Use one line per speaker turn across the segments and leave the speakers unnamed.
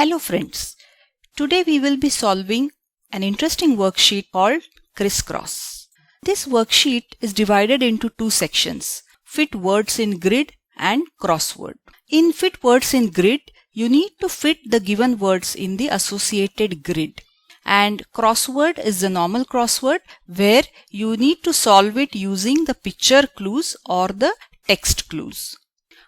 Hello friends, today we will be solving an interesting worksheet called Crisscross. This worksheet is divided into two sections, Fit Words in Grid and Crossword. In Fit Words in Grid, you need to fit the given words in the associated grid. And Crossword is the normal crossword where you need to solve it using the picture clues or the text clues.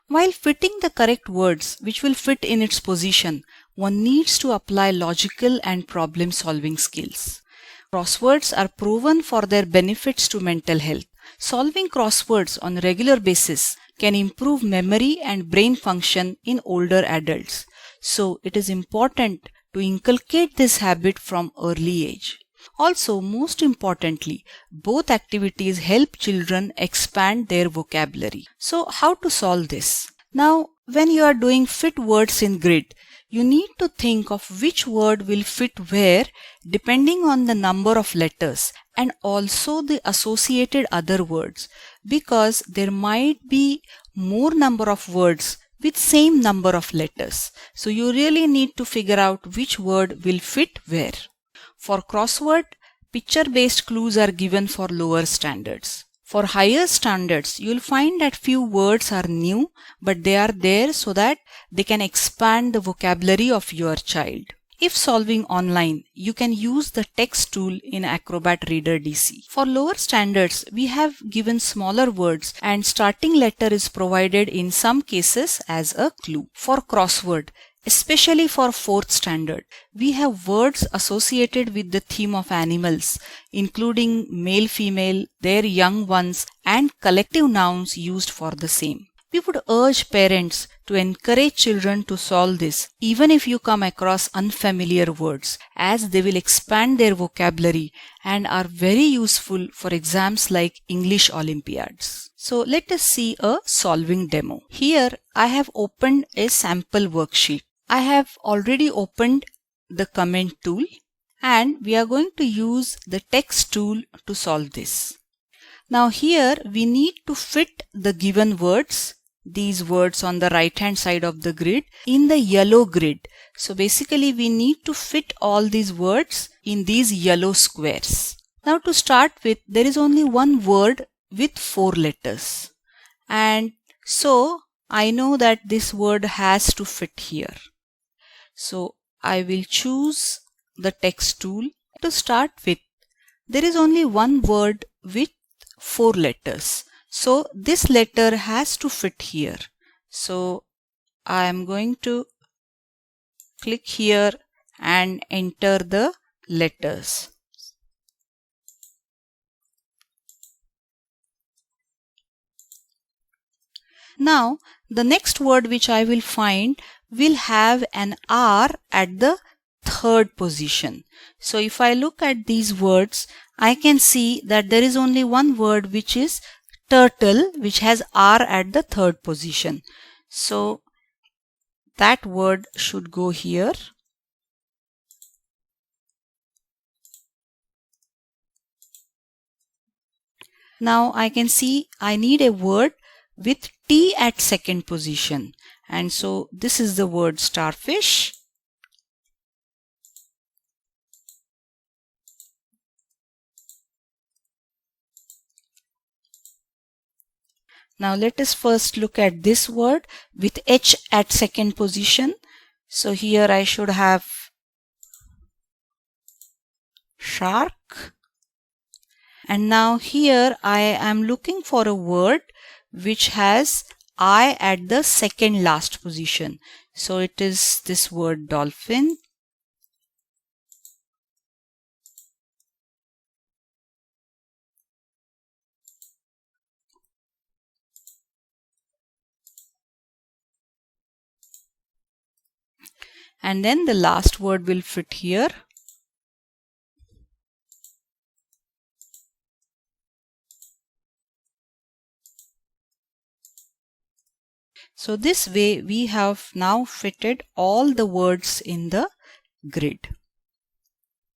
While fitting the correct words which will fit in its position, one needs to apply logical and problem-solving skills. Crosswords are proven for their benefits to mental health. Solving crosswords on a regular basis can improve memory and brain function in older adults. So it is important to inculcate this habit from early age. Also, most importantly, both activities help children expand their vocabulary. So, how to solve this? Now, when you are doing fit words in grid, you need to think of which word will fit where depending on the number of letters and also the associated other words, because there might be more number of words with same number of letters. So, you really need to figure out which word will fit where. For crossword, picture-based clues are given for lower standards. For higher standards, you'll find that few words are new, but they are there so that they can expand the vocabulary of your child. If solving online, you can use the text tool in Acrobat Reader DC. For lower standards, we have given smaller words and starting letter is provided in some cases as a clue. For crossword, especially for 4th standard, we have words associated with the theme of animals, including male, female, their young ones, and collective nouns used for the same. We would urge parents to encourage children to solve this, even if you come across unfamiliar words, as they will expand their vocabulary and are very useful for exams like English Olympiads. So let us see a solving demo. Here I have opened a sample worksheet. I have already opened the comment tool and we are going to use the text tool to solve this. Now here we need to fit the given words, these words on the right hand side of the grid, in the yellow grid. So basically we need to fit all these words in these yellow squares. Now to start with, there is only one word with 4 letters. And so I know that this word has to fit here. So I will choose the text tool. To start with, there is only one word with 4 letters. So this letter has to fit here. So I am going to click here and enter the letters. Now the next word which I will find will have an R at the 3rd position. So if I look at these words, I can see that there is only one word which is turtle, which has R at the 3rd position. So that word should go here. Now I can see I need a word with T at 2nd position. And so this is the word starfish. Now let us first look at this word with H at 2nd position. So here I should have shark. And now here I am looking for a word which has I at the 2nd last position. So it is this word dolphin. And then the last word will fit here. So this way we have now fitted all the words in the grid.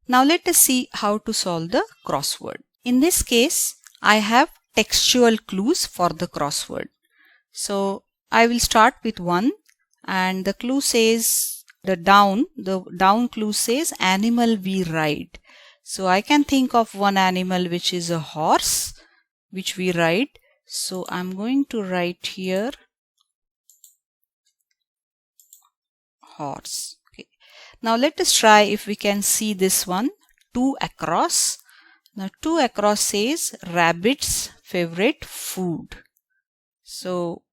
Now let us see how to solve the crossword. In this case, I have textual clues for the crossword. So I will start with one, and the clue says the down clue says animal we ride. So I can think of one animal which is a horse, which we ride. So I'm going to write here horse. Okay. Now let us try if we can see this one, 2 across. Now 2 across says rabbit's favorite food. So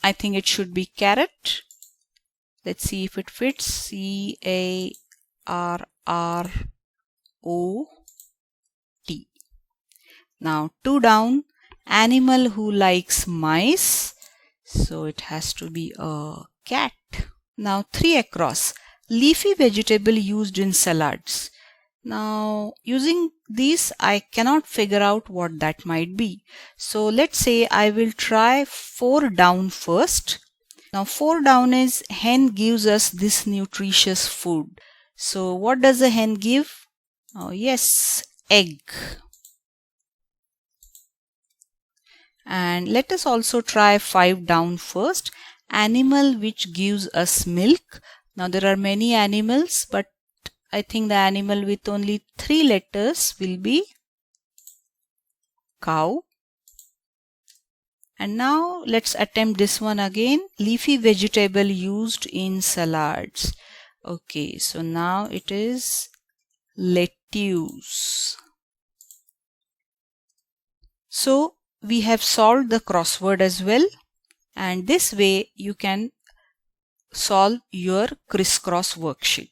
I think it should be carrot. Let's see if it fits. CARROT. Now 2 down, animal who likes mice. So it has to be a cat. Now 3 across, leafy vegetable used in salads. Now using these I cannot figure out what that might be. So let's say I will try 4 down first. Now 4 down is hen gives us this nutritious food. So what does a hen give? Oh yes, egg. And let us also try 5 down first. Animal which gives us milk. Now there are many animals, but I think the animal with only 3 letters will be cow. And now let's attempt this one again. Leafy vegetable used in salads. Okay, so now it is lettuce. So we have solved the crossword as well, and this way you can solve your crisscross worksheet.